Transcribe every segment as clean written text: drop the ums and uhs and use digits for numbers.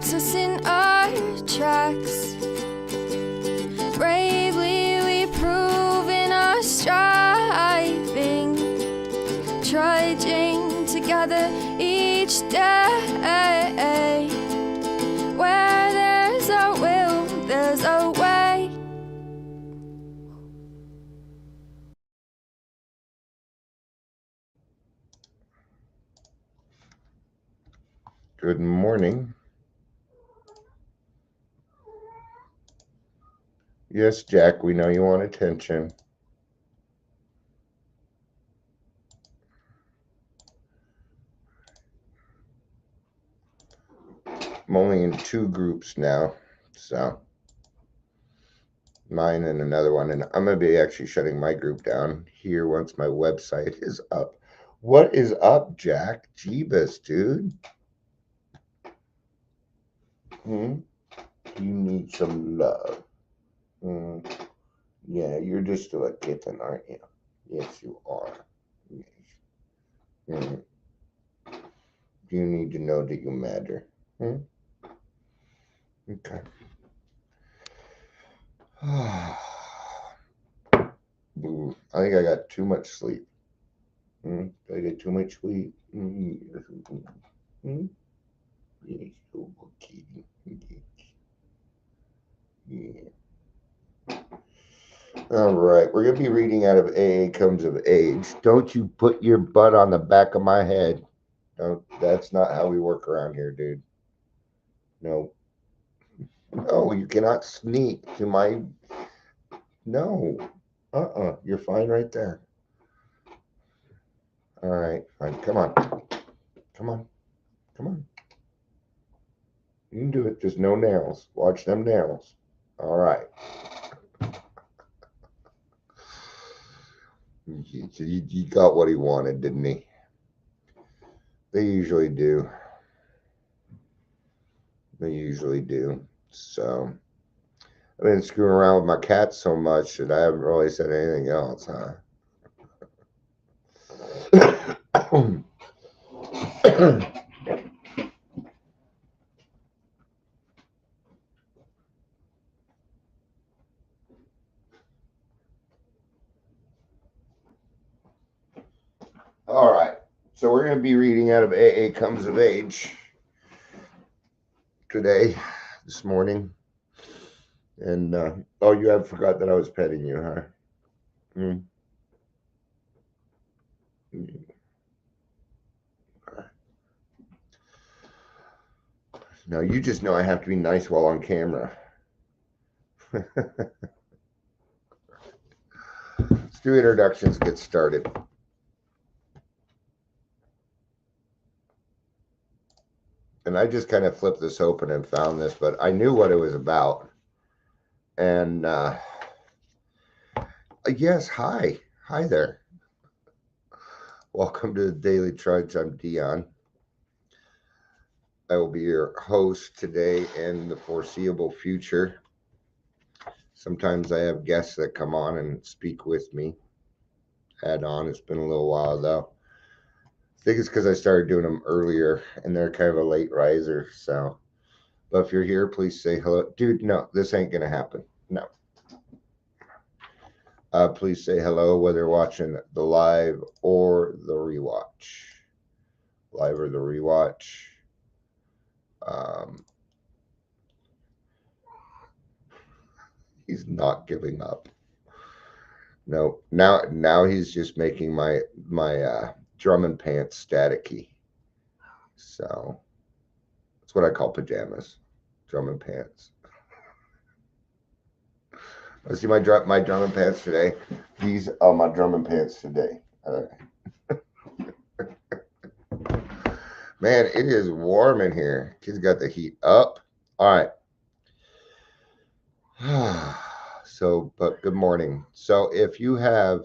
stops us in our tracks. Bravely we prove in our striving, trudging together each day. Where there's a will, there's a way. Good morning. Yes, Jack, we know you want attention. I'm only in 2 groups now, so mine and another one, and I'm going to be actually shutting my group down here once my website is up. What is up, Jack? Jeebus, dude. You need some love. Yeah, you're just still a kitten, aren't you? Yes, you are. Yes. You need to know that you matter. Okay. I think I got too much sleep. Did I get too much sleep? Yes, so kitty. Yeah. All right, we're going to be reading out of AA Comes of Age. Don't you put your butt on the back of my head. Don't. That's not how we work around here, dude. No. No, you cannot sneak to my... No. You're fine right there. All right, fine. Come on. Come on. Come on. You can do it. Just no nails. Watch them nails. All right. He got what he wanted, didn't he? They usually do. They usually do. So I've been screwing around with my cats so much that I haven't really said anything else, huh? All right. So we're going to be reading out of AA Comes of Age today, this morning. And, oh, you have forgot that I was petting you, huh? Now, you just know I have to be nice while on camera. Let's do introductions, get started. And I just kind of flipped this open and found this, but I knew what it was about. And yes, hi there. Welcome to the Daily Trudge. I'm Dion. I will be your host today and the foreseeable future. Sometimes I have guests that come on and speak with me. Add on. It's been a little while though. I think it's because I started doing them earlier and they're kind of a late riser. So, but if you're here, please say hello. Dude, no, this ain't going to happen. No. Please say hello whether watching the live or the rewatch. Live or the rewatch. He's not giving up. No, now he's just making my drum and pants staticky. So that's what I call pajamas, drum and pants. Let's see my drum and pants today. These are my drum and pants today. Man, it is warm in here. Kids got the heat up. All right. So, but good morning. So if you have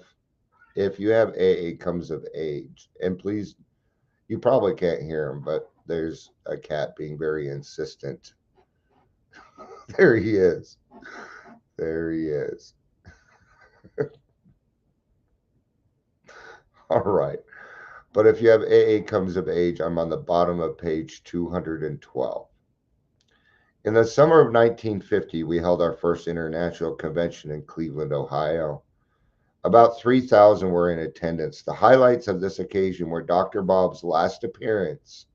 AA Comes of Age, and please, you probably can't hear him, but there's a cat being very insistent. There he is. There he is. All right. But if you have AA Comes of Age, I'm on the bottom of page 212. In the summer of 1950, we held our first international convention in Cleveland, Ohio. About 3,000 were in attendance. The highlights of this occasion were Dr. Bob's last appearance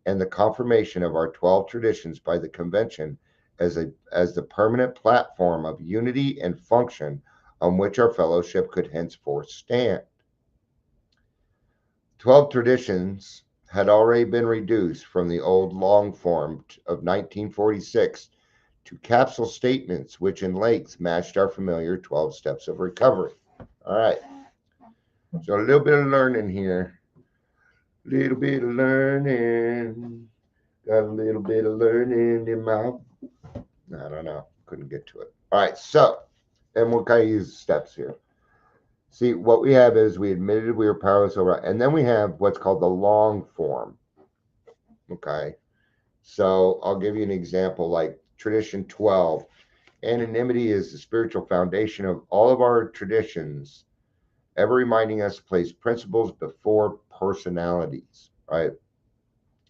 and the confirmation of our 12 traditions by the convention as the permanent platform of unity and function on which our fellowship could henceforth stand. 12 traditions had already been reduced from the old long form of 1946 to capsule statements, which in length matched our familiar 12 steps of recovery. All right, so a little bit of learning here. Little bit of learning. Got a little bit of learning in my. I don't know. Couldn't get to it. All right, so, and we'll kind of use steps here. See, what we have is we admitted we were powerless over, and then we have what's called the long form. Okay, so I'll give you an example like tradition 12. Anonymity is the spiritual foundation of all of our traditions, ever reminding us to place principles before personalities, right?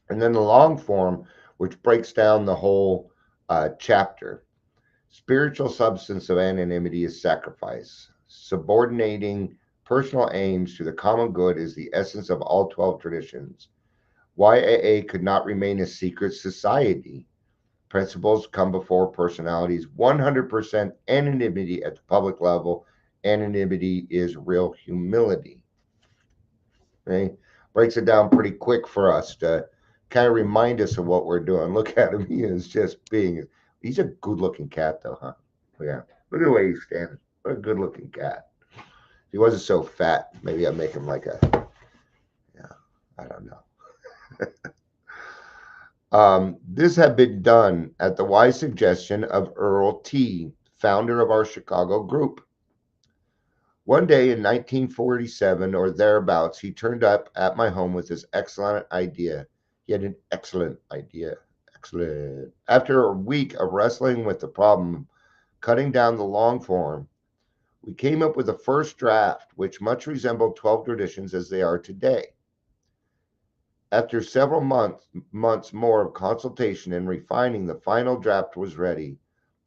And then the long form, which breaks down the whole chapter. Spiritual substance of anonymity is sacrifice. Subordinating personal aims to the common good is the essence of all 12 traditions. Why AA could not remain a secret society. Principles come before personalities. 100% anonymity at the public level. Anonymity is real humility. Okay? Breaks it down pretty quick for us to kind of remind us of what we're doing. Look at him. He is just being, he's a good looking cat though, huh? Yeah. Look at the way he's standing. What a good looking cat. If he wasn't so fat, maybe I'd make him like a, yeah, I don't know. This had been done at the wise suggestion of Earl T., founder of our Chicago group. One day in 1947 or thereabouts, he turned up at my home with this excellent idea. He had an excellent idea. Excellent. After a week of wrestling with the problem, cutting down the long form, we came up with a first draft, which much resembled 12 traditions as they are today. After several months more of consultation and refining, the final draft was ready.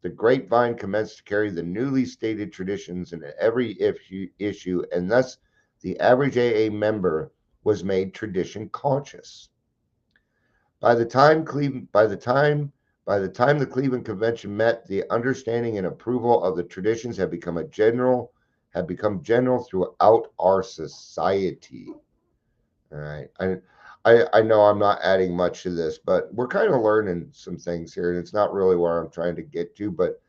The grapevine commenced to carry the newly stated traditions in every issue, and thus the average AA member was made tradition conscious. By the time the Cleveland Convention met, the understanding and approval of the traditions had become general throughout our society. All right. I know I'm not adding much to this, but we're kind of learning some things here, and it's not really where I'm trying to get to, but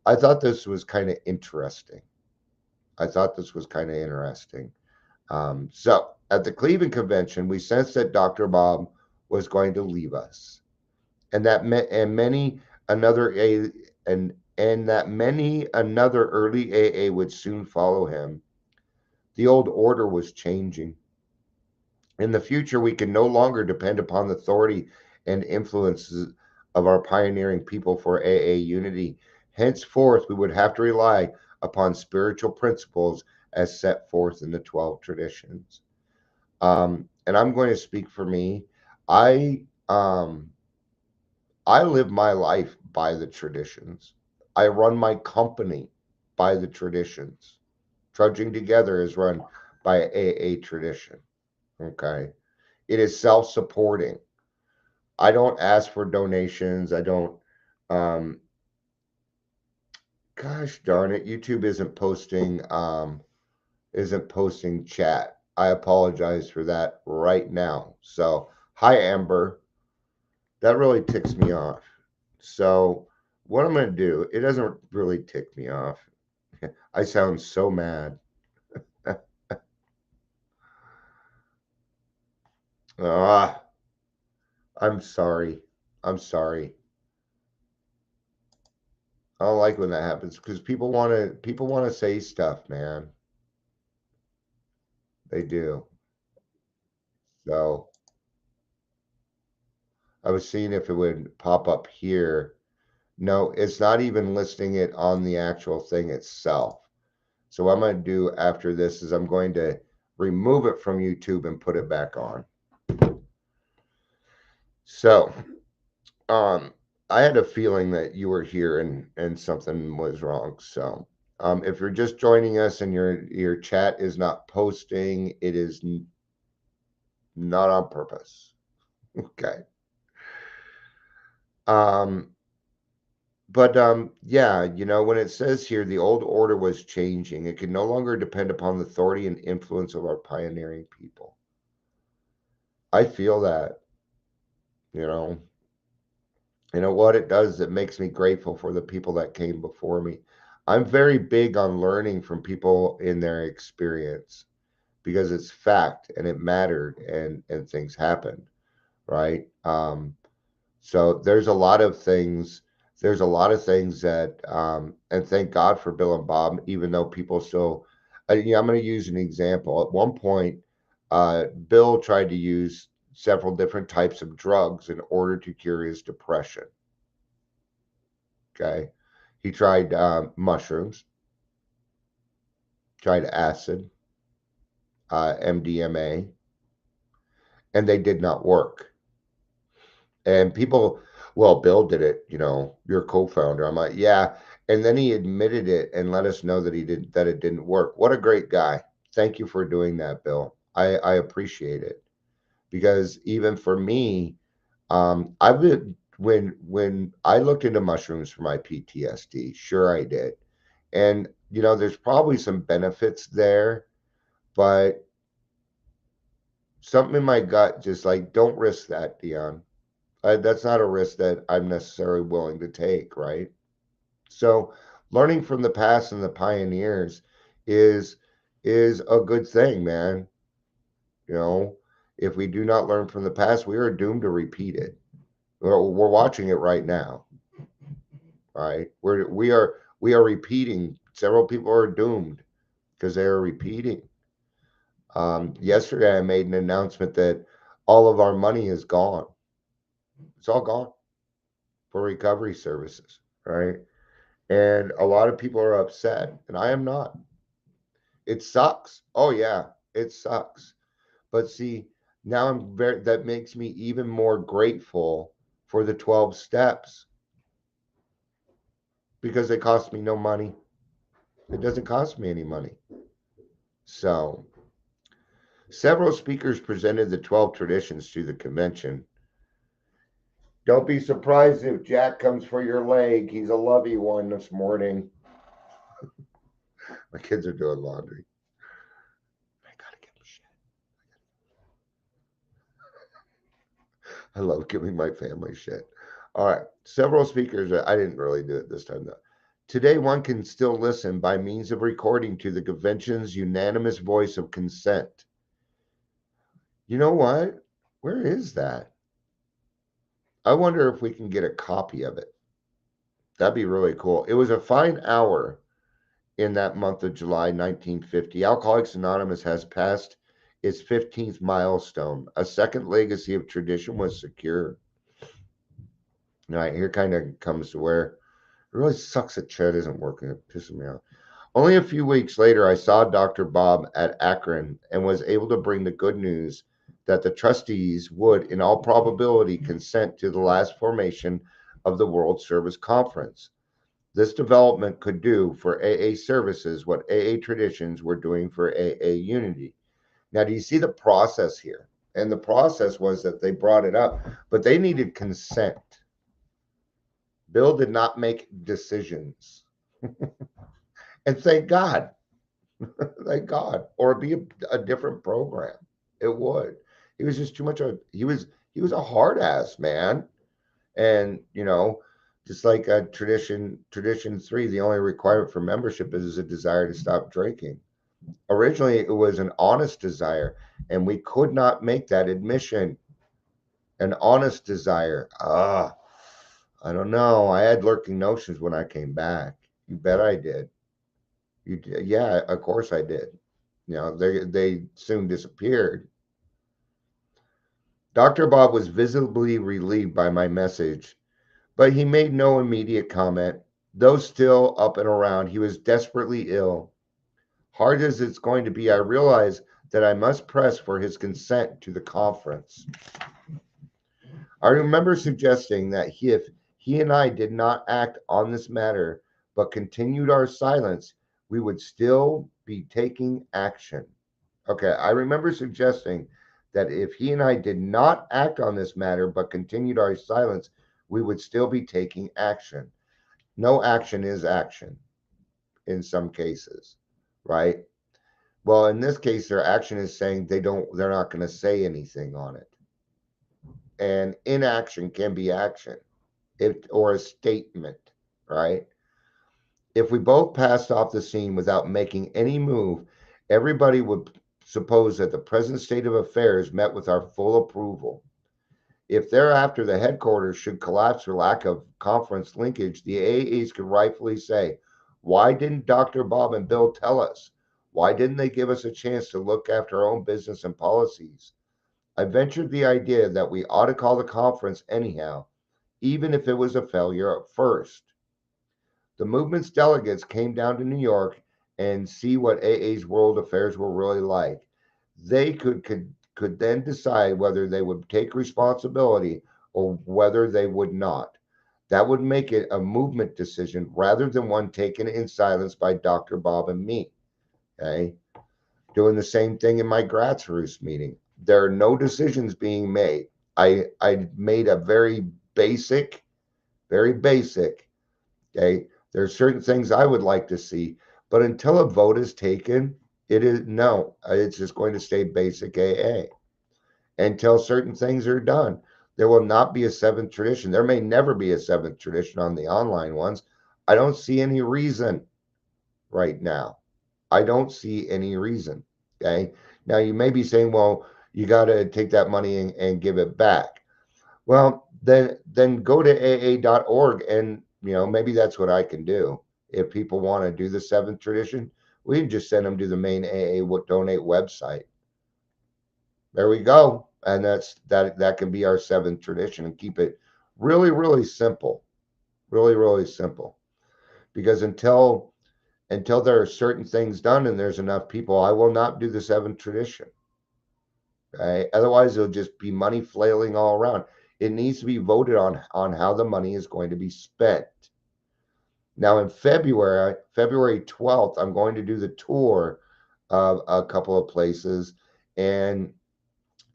I thought this was kind of interesting. So at the Cleveland Convention, we sensed that Dr. Bob was going to leave us, and that many another early AA would soon follow him. The old order was changing. In the future, we can no longer depend upon the authority and influences of our pioneering people for AA unity. Henceforth, we would have to rely upon spiritual principles as set forth in the 12 traditions. And I'm going to speak for me. I live my life by the traditions. I run my company by the traditions. Trudging Together is run by AA tradition. Okay. It is self-supporting. I don't ask for donations. I don't, gosh darn it. YouTube isn't posting chat. I apologize for that right now. So, hi, Amber. That really ticks me off. So, what I'm going to do, it doesn't really tick me off. I sound so mad. I'm sorry. I'm sorry. I don't like when that happens because people want to say stuff, man. They do. So I was seeing if it would pop up here. No, it's not even listing it on the actual thing itself. So what I'm going to do after this is I'm going to remove it from YouTube and put it back on. So, I had a feeling that you were here and something was wrong. So, if you're just joining us and your chat is not posting, it is not on purpose. Okay. Um, but yeah, when it says here the old order was changing, it can no longer depend upon the authority and influence of our pioneering people. I feel that, you know. You know what it does? It makes me grateful for the people that came before me. I'm very big on learning from people in their experience because it's fact and it mattered and things happened, right? So there's a lot of things that and thank God for Bill and Bob, even though people still I'm going to use an example. At one point, Bill tried to use several different types of drugs in order to cure his depression. Okay. He tried mushrooms, tried acid, MDMA, and they did not work. And people, well, Bill did it, you're a co-founder. I'm like, yeah. And then he admitted it and let us know that it didn't work. What a great guy. Thank you for doing that, Bill. I appreciate it because even for me, I've been when I looked into mushrooms for my PTSD, sure I did. And there's probably some benefits there, but something in my gut just like, don't risk that, Dion. That's not a risk that I'm necessarily willing to take, right? So, learning from the past and the pioneers is is a good thing, man. You know, if we do not learn from the past, we are doomed to repeat it. We're watching it right now, right? We are repeating. Several people are doomed because they are repeating. Yesterday, I made an announcement that all of our money is gone. It's all gone for recovery services, right? And a lot of people are upset, and I am not. It sucks. Oh yeah, it sucks. But see, now that makes me even more grateful for the 12 steps because it costs me no money. It doesn't cost me any money. So, several speakers presented the 12 traditions to the convention. Don't be surprised if Jack comes for your leg. He's a lovey one this morning. My kids are doing laundry. I gotta give them shit. I love giving my family shit. All right. Several speakers, I didn't really do it this time though. Today, one can still listen by means of recording to the convention's unanimous voice of consent. You know what? Where is that? I wonder if we can get a copy of it. That'd be really cool. It was a fine hour in that month of July 1950. Alcoholics Anonymous has passed its 15th milestone. A second legacy of tradition was secured. All right, here kind of comes to where it really sucks that Chet isn't working. It pisses me off. Only a few weeks later, I saw Dr. Bob at Akron and was able to bring the good news that the trustees would, in all probability, consent to the last formation of the World Service Conference. This development could do for AA services what AA traditions were doing for AA unity. Now, do you see the process here? And the process was that they brought it up, but they needed consent. Bill did not make decisions. And thank God, thank God, or it'd be a different program. It would. He was just too much of he was a hard ass man, and just like a tradition 3, the only requirement for membership is a desire to stop drinking. Originally, it was an honest desire, and we could not make that admission. An honest desire. I don't know. I had lurking notions when I came back. You bet I did. Yeah, of course I did. They soon disappeared. Dr. Bob was visibly relieved by my message, but he made no immediate comment. Though still up and around, he was desperately ill. Hard as it's going to be, I realize that I must press for his consent to the conference. I remember suggesting that if he and I did not act on this matter but continued our silence, we would still be taking action. Okay, I remember suggesting that if he and I did not act on this matter but continued our silence, we would still be taking action. No action is action in some cases, right? Well, in this case, their action is saying they're not going to say anything on it. And inaction can be action, or a statement, right? If we both passed off the scene without making any move, everybody would suppose that the present state of affairs met with our full approval. If thereafter the headquarters should collapse for lack of conference linkage, the AAs could rightfully say, why didn't Dr. Bob and Bill tell us? Why didn't they give us a chance to look after our own business and policies? I ventured the idea that we ought to call the conference anyhow, even if it was a failure at first. The movement's delegates came down to New York and see what AA's world affairs were really like. They could then decide whether they would take responsibility or whether they would not. That would make it a movement decision rather than one taken in silence by Dr. Bob and me. Okay? Doing the same thing in my grassroots meeting. There are no decisions being made. I made a very basic, okay? There are certain things I would like to see, but until a vote is taken, it's just going to stay basic AA until certain things are done. There will not be a seventh tradition. There may never be a seventh tradition on the online ones. I don't see any reason right now. I don't see any reason. Okay. Now you may be saying, well, you got to take that money and give it back. Well, then go to aa.org and maybe that's what I can do. If people want to do the seventh tradition, we can just send them to the main AA donate website. There we go. And that can be our seventh tradition and keep it really, really simple. Really, really simple. Because until there are certain things done and there's enough people, I will not do the seventh tradition. Okay? Otherwise, it'll just be money flailing all around. It needs to be voted on how the money is going to be spent. Now, in February 12th, I'm going to do the tour of a couple of places, and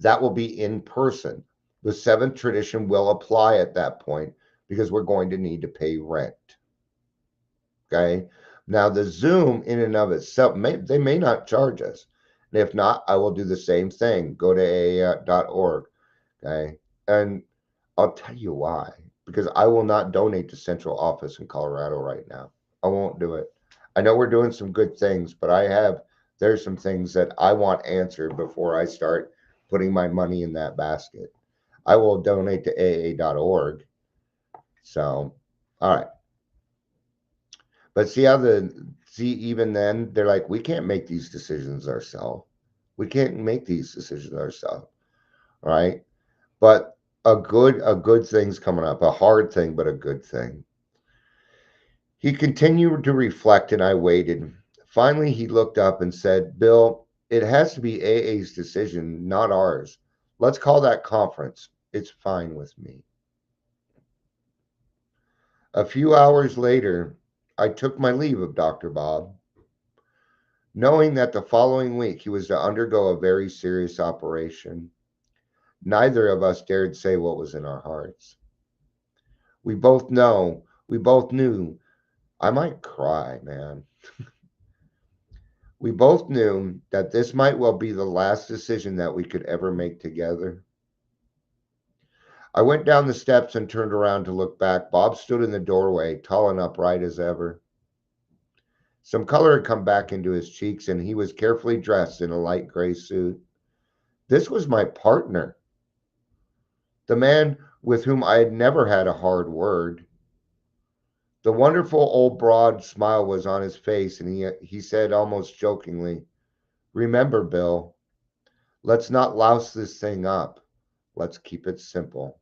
that will be in person. The seventh tradition will apply at that point because we're going to need to pay rent. Okay. Now, the Zoom in and of itself, they may not charge us. And if not, I will do the same thing. Go to aa.org. Okay. And I'll tell you why. Because I will not donate to central office in Colorado right now. I won't do it. I know we're doing some good things, but there's some things that I want answered before I start putting my money in that basket. I will donate to aa.org. So, all right. But even then, they're like, we can't make these decisions ourselves. We can't make these decisions ourselves. All right. But a good thing's coming up, a hard thing, but a good thing. He continued to reflect, and I waited. Finally, he looked up and said, Bill, it has to be AA's decision, not ours. Let's call that conference. It's fine with me. A few hours later, I took my leave of Dr. Bob, knowing that the following week he was to undergo a very serious operation. Neither of us dared say what was in our hearts. We both knew, I might cry, man. We both knew that this might well be the last decision that we could ever make together. I went down the steps and turned around to look back. Bob stood in the doorway, tall and upright as ever. Some color had come back into his cheeks, and he was carefully dressed in a light gray suit. This was my partner, the man with whom I had never had a hard word. The wonderful old broad smile was on his face, and he said almost jokingly, remember, Bill, let's not louse this thing up. Let's keep it simple.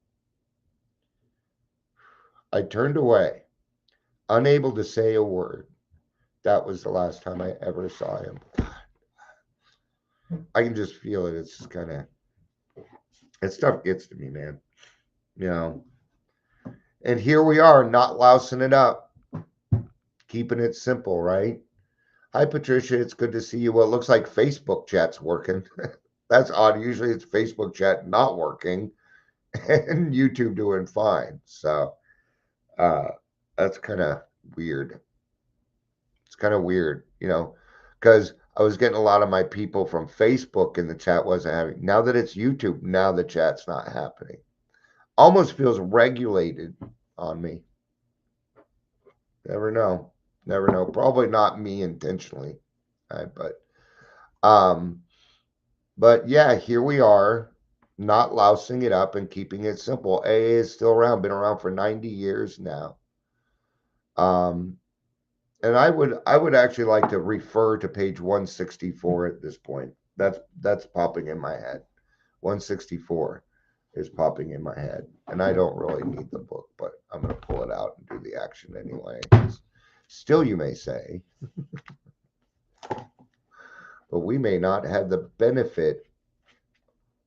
I turned away, unable to say a word. That was the last time I ever saw him. I can just feel it. It's just kind of, that stuff gets to me, man. You know, And here we are, not lousing it up, keeping it simple, right? Hi, Patricia. It's good to see you. Well, it looks like Facebook chat's working. That's odd. Usually it's Facebook chat not working and YouTube doing fine. So uh, that's kind of weird. It's kind of weird, because I was getting a lot of my people from Facebook and the chat wasn't having. Now that it's YouTube, now the chat's not happening. Almost feels regulated on me. Never know. Never know. Probably not me intentionally. Right? Um, but yeah, here we are, not lousing it up and keeping it simple. AA is still around, been around for 90 years now. And I would actually like to refer to page 164 at this point. That's popping in my head. 164 is popping in my head. And I don't really need the book, but I'm going to pull it out and do the action anyway. Still, you may say, but we may not have the benefit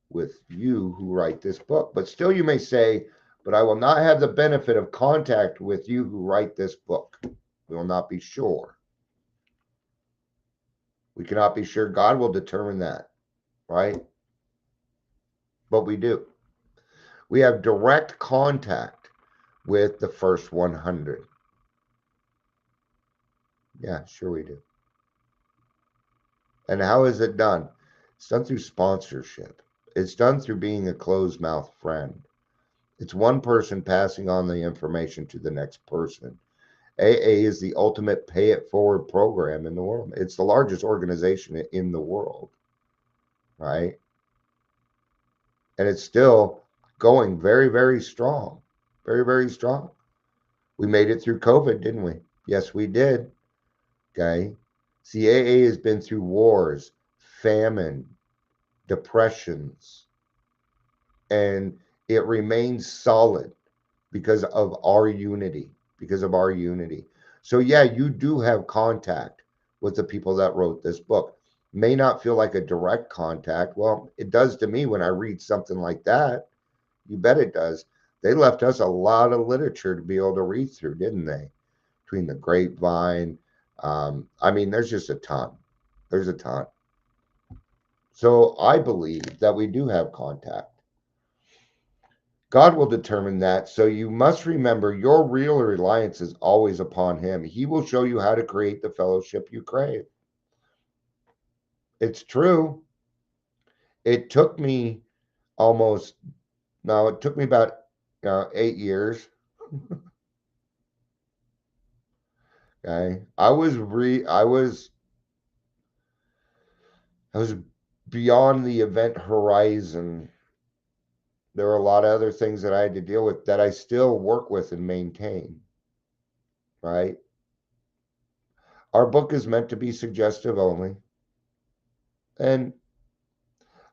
with you who write this book. But still, you may say, but I will not have the benefit of contact with you who write this book. We will not be sure. We cannot be sure. God will determine that, right? But we do. We have direct contact with the first 100. Yeah, sure we do. And how is it done? It's done through sponsorship. It's done through being a closed mouth friend. It's one person passing on the information to the next person. AA is the ultimate pay it forward program in the world. It's the largest organization in the world, right? And it's still going very, very strong. Very, very strong. We made it through COVID, didn't we? Yes, we did. Okay. See, AA has been through wars, famine, depressions, and it remains solid because of our unity. Because of our unity. So, yeah, you do have contact with the people that wrote this book. May not feel like a direct contact. Well, it does to me when I read something like that. You bet it does. They left us a lot of literature to be able to read through, didn't they? Between the grapevine. I mean, there's just a ton. There's a ton. So I believe that we do have contact. God will determine that. So you must remember your real reliance is always upon Him. He will show you how to create the fellowship you crave. It's true. It took me it took me about 8 years. Okay. I was beyond the event horizon. There were a lot of other things that I had to deal with that I still work with and maintain, right? Our book is meant to be suggestive only. And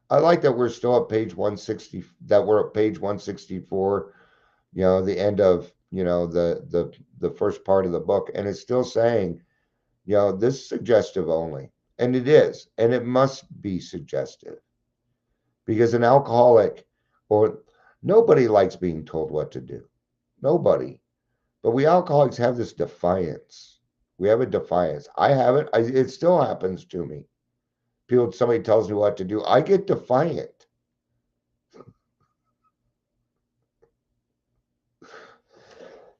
I like that we're still at page 160, that we're at page 164, the end of, the first part of the book. And it's still saying, this is suggestive only. And it is, and it must be suggestive. Because an alcoholic or nobody likes being told what to do. Nobody. But we alcoholics have this defiance. We have a defiance. I have it. It still happens to me. Somebody tells me what to do. I get defiant.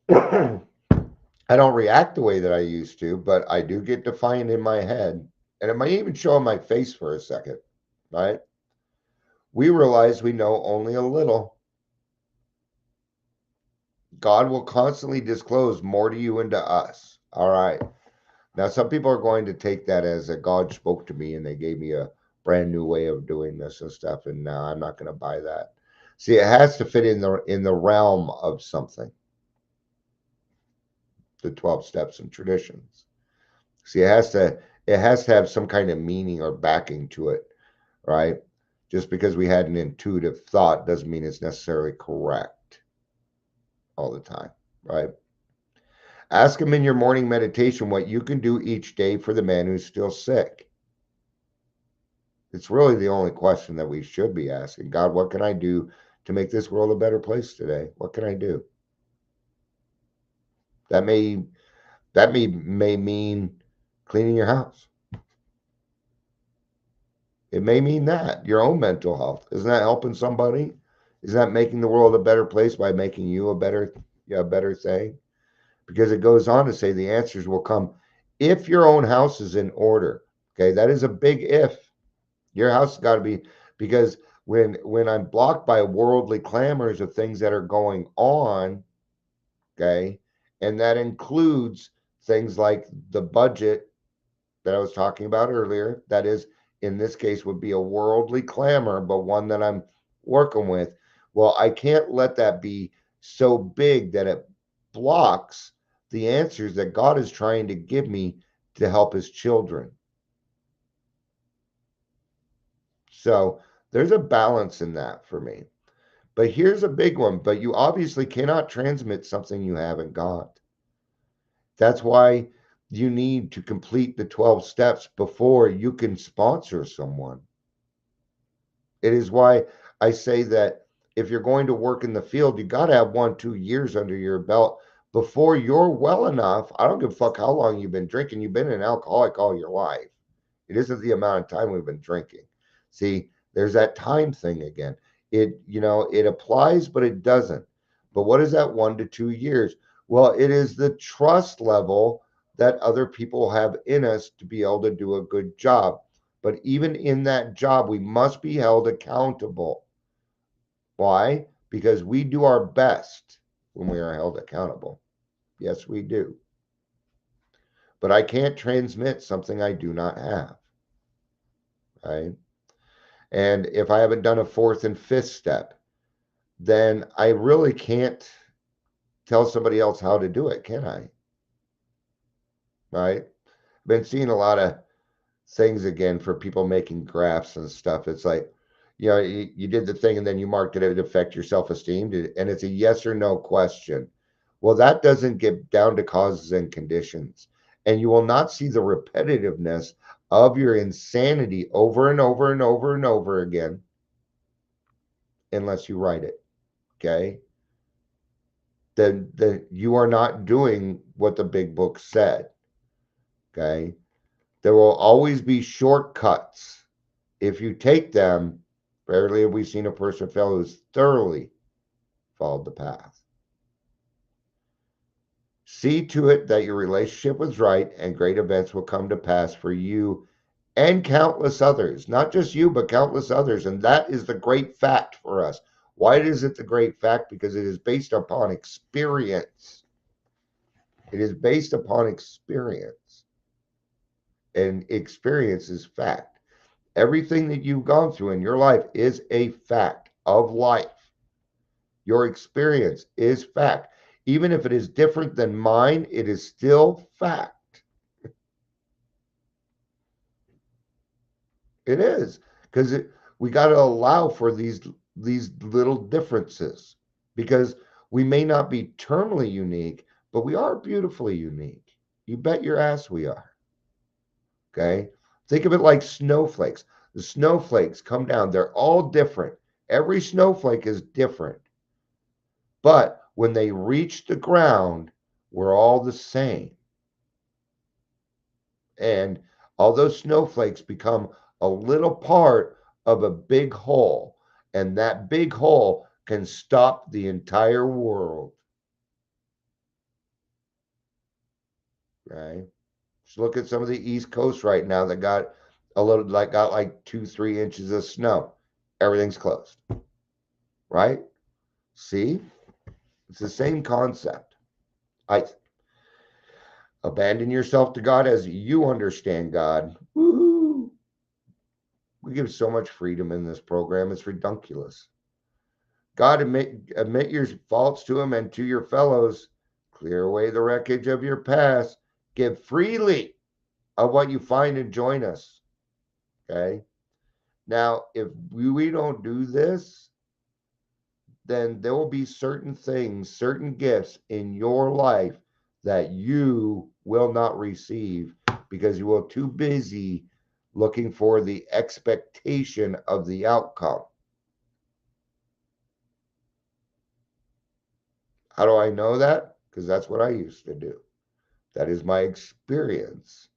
I don't react the way that I used to, but I do get defiant in my head. And it might even show on my face for a second, right? We realize we know only a little. God will constantly disclose more to you and to us. All right. Now, some people are going to take that as that God spoke to me and they gave me a brand new way of doing this and stuff. And no, I'm not going to buy that. See, it has to fit in the realm of something. The 12 steps and traditions. See, it has to have some kind of meaning or backing to it, right? Just because we had an intuitive thought doesn't mean it's necessarily correct all the time, right? Ask him in your morning meditation what you can do each day for the man who's still sick. It's really the only question that we should be asking. God, what can I do to make this world a better place today? What can I do? That may mean cleaning your house. It may mean that your own mental health. Isn't that helping somebody? Is that making the world a better place by making you a better thing? Because it goes on to say the answers will come if your own house is in order. Okay, that is a big if. Your house has got to be, because when I'm blocked by worldly clamors of things that are going on, okay, and that includes things like the budget that I was talking about earlier. That is, in this case, would be a worldly clamor, but one that I'm working with. Well, I can't let that be so big that it blocks the answers that God is trying to give me to help his children. So there's a balance in that for me. But here's a big one. But you obviously cannot transmit something you haven't got. That's why you need to complete the 12 steps before you can sponsor someone. It is why I say that if you're going to work in the field, you got to have 1, 2 years under your belt before you're well enough. I don't give a fuck how long you've been drinking. You've been an alcoholic all your life. It isn't the amount of time we've been drinking. See, there's that time thing again. It applies, but it doesn't. But what is that 1 to 2 years? Well, it is the trust level that other people have in us to be able to do a good job. But even in that job, we must be held accountable. Why? Because we do our best when we are held accountable. Yes, we do. But I can't transmit something I do not have. Right? And if I haven't done a fourth and fifth step, then I really can't tell somebody else how to do it, can I? Right? Been seeing a lot of things again for people making graphs and stuff. It's like, you did the thing and then you marked it, it affect your self-esteem, and it's a yes or no question. Well, that doesn't get down to causes and conditions. And you will not see the repetitiveness of your insanity over and over and over and over again unless you write it. Okay. Then you are not doing what the big book said. Okay. There will always be shortcuts. If you take them, rarely have we seen a person fail who's thoroughly followed the path. See to it that your relationship was right and great events will come to pass for you and countless others. Not just you, but countless others. And that is the great fact for us. Why is it the great fact? Because it is based upon experience. It is based upon experience. And experience is fact. Everything that you've gone through in your life is a fact of life. Your experience is fact. Even if it is different than mine, it is still fact. It is, because we got to allow for these little differences, because we may not be terminally unique, but we are beautifully unique. You bet your ass we are. Okay? Think of it like snowflakes. The snowflakes come down, they're all different. Every snowflake is different. But when they reach the ground, we're all the same. And all those snowflakes become a little part of a big hole. And that big hole can stop the entire world. Right? Just look at some of the East Coast right now that got like 2, 3 inches of snow. Everything's closed. Right? See? It's the same concept. Abandon yourself to God as you understand God. Woohoo! We give so much freedom in this program. It's redunculous. God, admit your faults to him and to your fellows. Clear away the wreckage of your past. Give freely of what you find and join us. Okay? Now, if we don't do this, then there will be certain things, certain gifts in your life that you will not receive because you are too busy looking for the expectation of the outcome. How do I know that? because that's what I used to do. That is my experience.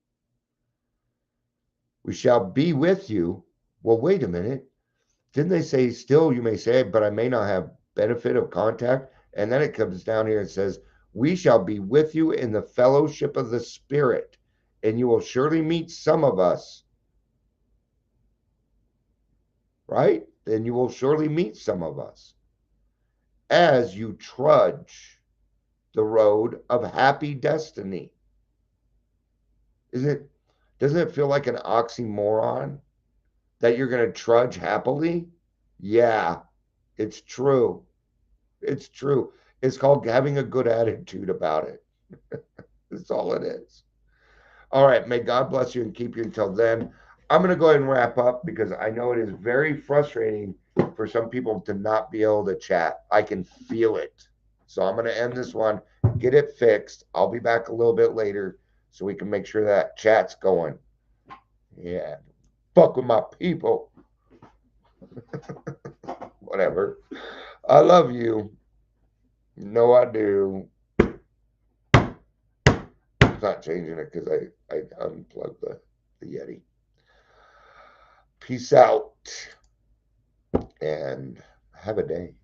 We shall be with you. Well, wait a minute. Didn't they say, still you may say, but I may not have benefit of contact? And then it comes down here and says, we shall be with you in the fellowship of the Spirit, and you will surely meet some of us. Right? Then you will surely meet some of us as you trudge the road of happy destiny. Doesn't it feel like an oxymoron that you're going to trudge happily? Yeah, it's true. It's true. It's called having a good attitude about it. That's all it is. All right. May God bless you and keep you until then. I'm going to go ahead and wrap up because I know it is very frustrating for some people to not be able to chat. I can feel it. So I'm going to end this one, get it fixed. I'll be back a little bit later so we can make sure that chat's going. Yeah. Fuck with my people. Whatever. I love you. No, I do. I'm not changing it because I unplugged the Yeti. Peace out and have a day.